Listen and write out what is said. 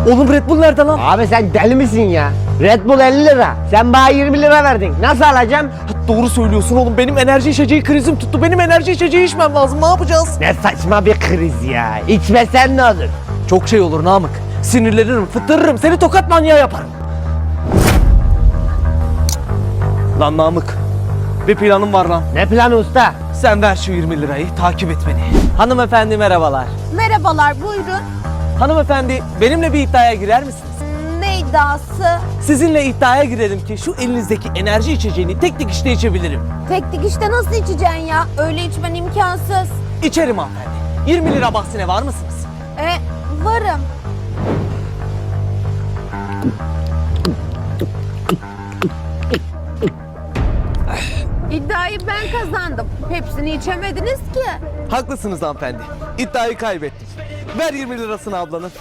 Oğlum Red Bull nerede lan? Abi sen deli misin ya? Red Bull 50 lira. Sen bana 20 lira verdin. Nasıl alacağım? Doğru söylüyorsun oğlum. Benim enerji içeceği krizim tuttu. Benim enerji içeceği içmem lazım. Ne yapacağız? Ne saçma bir kriz ya. İçmesen ne olur? Çok şey olur Namık. Sinirlenirim, fıttırırım. Seni tokat manyağı yaparım. Lan Namık. Bir planım var lan. Ne planı usta? Sen ver şu 20 lirayı, takip et beni. Hanımefendi merhabalar. Merhabalar, buyurun. Hanımefendi benimle bir iddiaya girer misiniz? Ne iddiası? Sizinle iddiaya girelim ki şu elinizdeki enerji içeceğini tek dikişte içebilirim. Tek dikişte nasıl içeceksin ya? Öyle içmen imkansız. İçerim hanımefendi. 20 lira bahsine var mısınız? Varım. İddiayı ben kazandım. Hepsini içemediniz ki. Haklısınız hanımefendi. İddiayı kaybettik. Ver 20 lirasını ablanın.